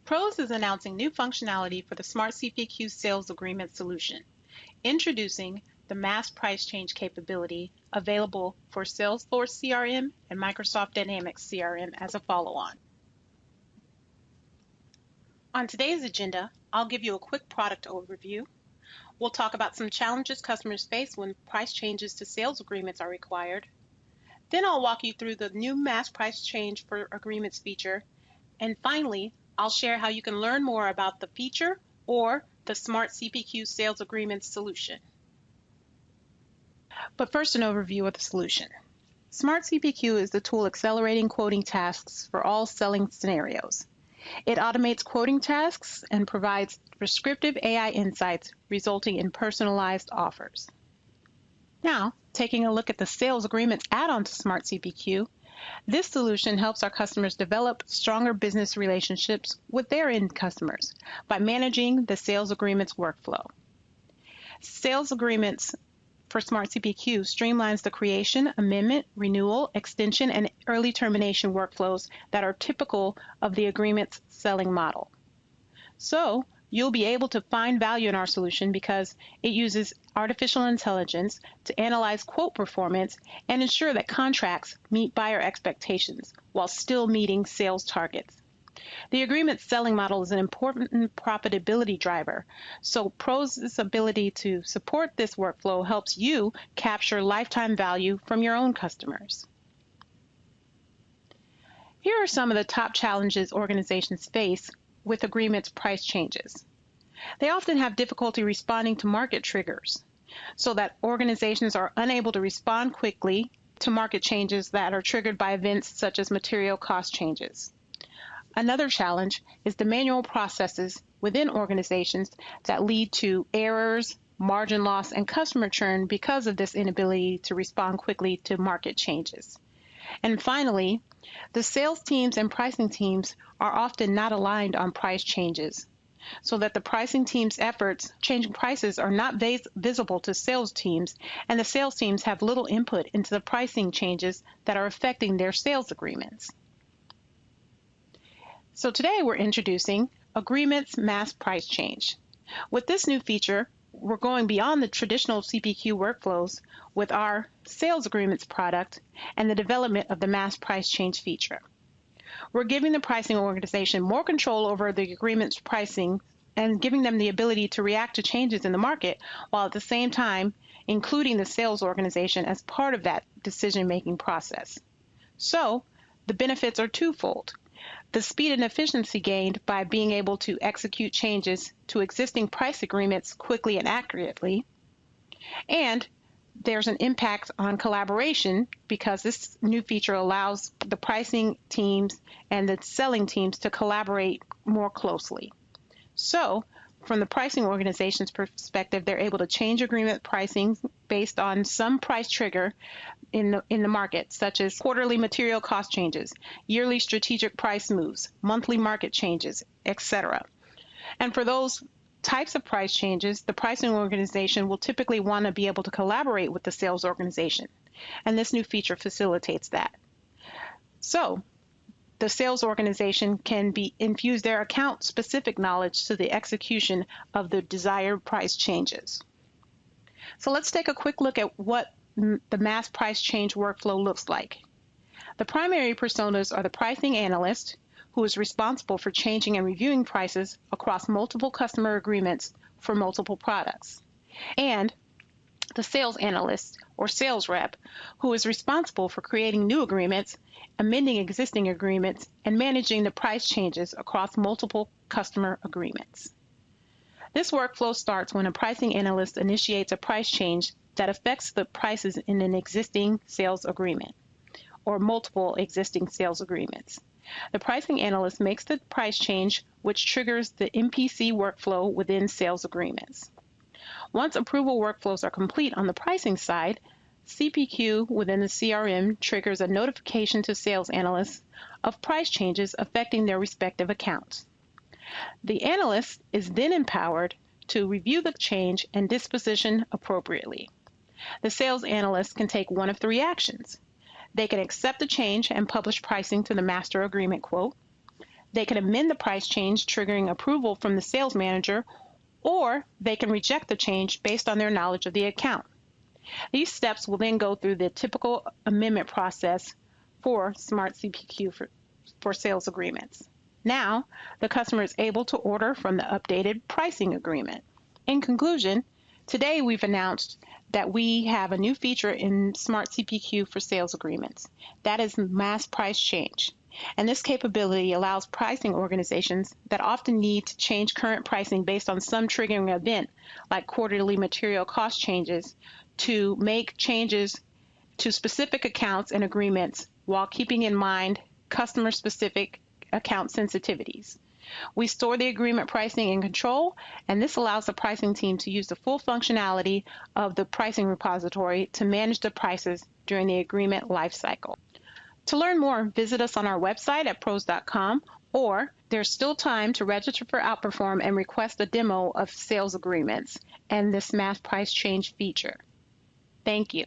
Pros is announcing new functionality for the Smart CPQ sales agreement solution, introducing the mass price change capability available for Salesforce CRM and Microsoft Dynamics CRM as a follow-on. On today's agenda, I'll give you a quick product overview. We'll talk about some challenges customers face when price changes to sales agreements are required. Then I'll walk you through the new mass price change for agreements feature. And finally, I'll share how you can learn more about the feature or the Smart CPQ sales agreements solution. But first, an overview of the solution. Smart CPQ is the tool accelerating quoting tasks for all selling scenarios. It automates quoting tasks and provides prescriptive AI insights, resulting in personalized offers. Now, taking a look at the sales agreements add-on to Smart CPQ, this solution helps our customers develop stronger business relationships with their end customers by managing the sales agreements workflow. Sales agreements for Smart CPQ streamlines the creation, amendment, renewal, extension, and early termination workflows that are typical of the agreement's selling model. So, you'll be able to find value in our solution because it uses artificial intelligence to analyze quote performance and ensure that contracts meet buyer expectations while still meeting sales targets. The agreement selling model is an important profitability driver, so Pros' ability to support this workflow helps you capture lifetime value from your own customers. Here are some of the top challenges organizations face with agreements price changes. They often have difficulty responding to market triggers, so that organizations are unable to respond quickly to market changes that are triggered by events such as material cost changes. Another challenge is the manual processes within organizations that lead to errors, margin loss, and customer churn because of this inability to respond quickly to market changes. And finally, the sales teams and pricing teams are often not aligned on price changes, so that the pricing team's efforts changing prices are not visible to sales teams, and the sales teams have little input into the pricing changes that are affecting their sales agreements. So today we're introducing Agreements Mass Price Change. With this new feature, we're going beyond the traditional CPQ workflows with our sales agreements product and the development of the mass price change feature. We're giving the pricing organization more control over the agreement's pricing and giving them the ability to react to changes in the market, while at the same time including the sales organization as part of that decision-making process. So the benefits are twofold. The speed and efficiency gained by being able to execute changes to existing price agreements quickly and accurately, and there's an impact on collaboration because this new feature allows the pricing teams and the selling teams to collaborate more closely. So, from the pricing organization's perspective, they're able to change agreement pricing based on some price trigger in the market, such as quarterly material cost changes, yearly strategic price moves, monthly market changes, etc. And for those types of price changes, the pricing organization will typically want to be able to collaborate with the sales organization, and this new feature facilitates that. So, the sales organization can infuse their account-specific knowledge to the execution of the desired price changes. So let's take a quick look at what the mass price change workflow looks like. The primary personas are the pricing analyst, who is responsible for changing and reviewing prices across multiple customer agreements for multiple products, and the sales analyst or sales rep, who is responsible for creating new agreements, amending existing agreements, and managing the price changes across multiple customer agreements. This workflow starts when a pricing analyst initiates a price change that affects the prices in an existing sales agreement or multiple existing sales agreements. The pricing analyst makes the price change, which triggers the MPC workflow within sales agreements. Once approval workflows are complete on the pricing side, CPQ within the CRM triggers a notification to sales analysts of price changes affecting their respective accounts. The analyst is then empowered to review the change and disposition appropriately. The sales analyst can take one of three actions. They can accept the change and publish pricing to the master agreement quote. They can amend the price change, triggering approval from the sales manager, or they can reject the change based on their knowledge of the account. These steps will then go through the typical amendment process for Smart CPQ for sales agreements. Now, the customer is able to order from the updated pricing agreement. In conclusion, today we've announced that we have a new feature in Smart CPQ for sales agreements. That is mass price change. And this capability allows pricing organizations that often need to change current pricing based on some triggering event, like quarterly material cost changes, to make changes to specific accounts and agreements while keeping in mind customer-specific account sensitivities. We store the agreement pricing in control, and this allows the pricing team to use the full functionality of the pricing repository to manage the prices during the agreement lifecycle. To learn more, visit us on our website at pros.com, or there's still time to register for Outperform and request a demo of sales agreements and this mass price change feature. Thank you.